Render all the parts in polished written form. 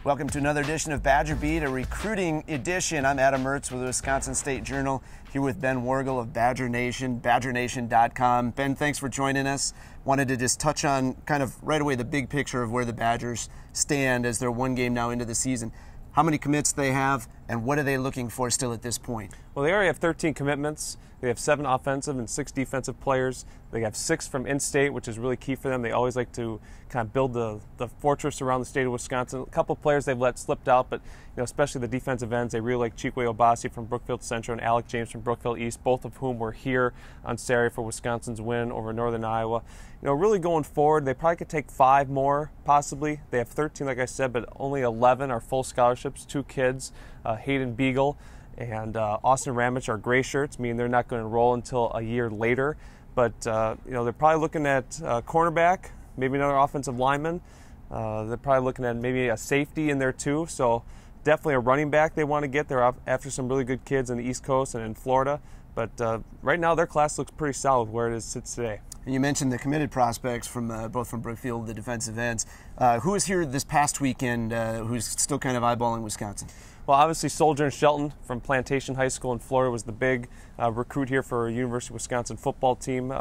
Welcome to another edition of BadgerBeat, a recruiting edition. I'm Adam Mertz with the Wisconsin State Journal, here with Ben Wargel of Badger Nation, BadgerNation.com. Ben, thanks for joining us. Wanted to just touch on kind of right away the big picture of where the Badgers stand as they're one game now into the season. How many commits they have, and what are they looking for still at this point? Well, they already have 13 commitments. They have 7 offensive and 6 defensive players. They have 6 from in-state, which is really key for them. They always like to kind of build the fortress around the state of Wisconsin. A couple players they've let slipped out, but especially the defensive ends, they really like Chikwe Obasi from Brookfield Central and Alec James from Brookfield East, both of whom were here on Saturday for Wisconsin's win over Northern Iowa. Really going forward, they probably could take 5 more, possibly. They have 13, like I said, but only 11 are full scholarships. 2 kids, Hayden Beagle and Austin Ramich are gray shirts, meaning they're not going to enroll until a year later. But they're probably looking at cornerback, maybe another offensive lineman. They're probably looking at maybe a safety in there too. So definitely a running back they want to get. They're after some really good kids on the East Coast and in Florida. But right now their class looks pretty solid where it sits today. And you mentioned the committed prospects from both from Brookfield, the defensive ends. Who was here this past weekend who's still kind of eyeballing Wisconsin? Well, obviously Sojourn Shelton from Plantation High School in Florida was the big recruit here for University of Wisconsin football team.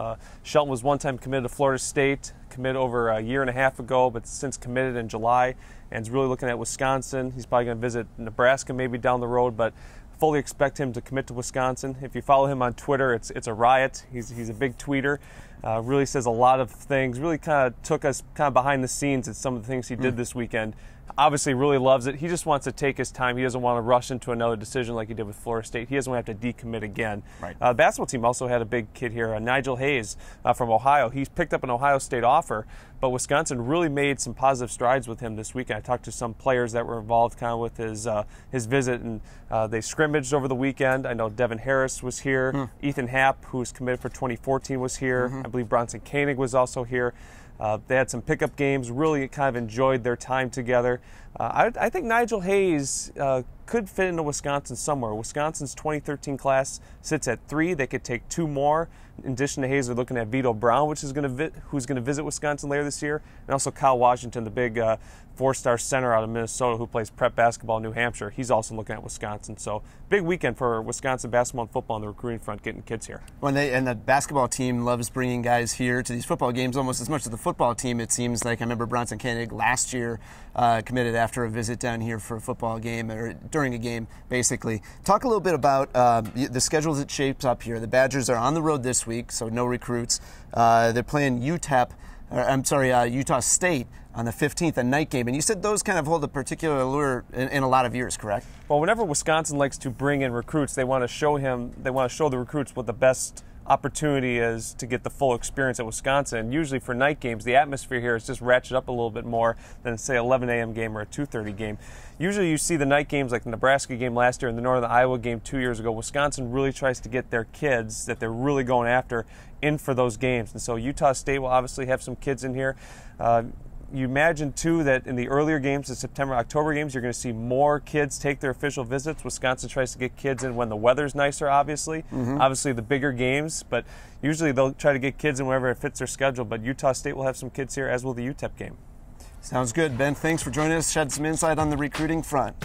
Shelton was one time committed to Florida State, committed over a year and a half ago, but since committed in July and is really looking at Wisconsin. He's probably going to visit Nebraska maybe down the road, but fully expect him to commit to Wisconsin. If you follow him on Twitter, it's a riot. He's a big tweeter. Really says a lot of things. Really kind of took us kind of behind the scenes at some of the things he did this weekend. Obviously really loves it. He just wants to take his time. He doesn't want to rush into another decision like he did with Florida State. He doesn't want to have to decommit again. Right. The basketball team also had a big kid here, Nigel Hayes from Ohio. He's picked up an Ohio State offer, but Wisconsin really made some positive strides with him this weekend. I talked to some players that were involved kind of with his visit, and they scrimmaged over the weekend. I know Devin Harris was here. Ethan Happ, who's committed for 2014, was here. I believe Bronson Koenig was also here. They had some pickup games, really kind of enjoyed their time together. I think Nigel Hayes could fit into Wisconsin somewhere. Wisconsin's 2013 class sits at 3. They could take 2 more. In addition to Hayes, they're looking at Vito Brown, who's going to visit Wisconsin later this year, and also Kyle Washington, the big 4-star center out of Minnesota who plays prep basketball in New Hampshire. He's also looking at Wisconsin. So big weekend for Wisconsin basketball and football on the recruiting front, getting kids here. And the basketball team loves bringing guys here to these football games almost as much as the football team, it seems like. I remember Bronson Koenig last year committed after a visit down here for a football game, or during a game, basically. Talk a little bit about the schedule that shapes up here. The Badgers are on the road this week, so no recruits. They're playing Utah State on the 15th, a night game. And you said those kind of hold a particular allure in a lot of years, correct? Well, whenever Wisconsin likes to bring in recruits, they want to show the recruits what the best opportunity is to get the full experience at Wisconsin. And usually for night games, the atmosphere here is just ratcheted up a little bit more than, say, 11 a.m. game or a 2:30 game. Usually you see the night games like the Nebraska game last year and the Northern Iowa game 2 years ago. Wisconsin really tries to get their kids that they're really going after in for those games. And so Utah State will obviously have some kids in here. You imagine, too, that in the earlier games, the September, October games, you're going to see more kids take their official visits. Wisconsin tries to get kids in when the weather's nicer, obviously. Obviously, the bigger games, but usually they'll try to get kids in whenever it fits their schedule. But Utah State will have some kids here, as will the UTEP game. Sounds good. Ben, thanks for joining us. Shed some insight on the recruiting front.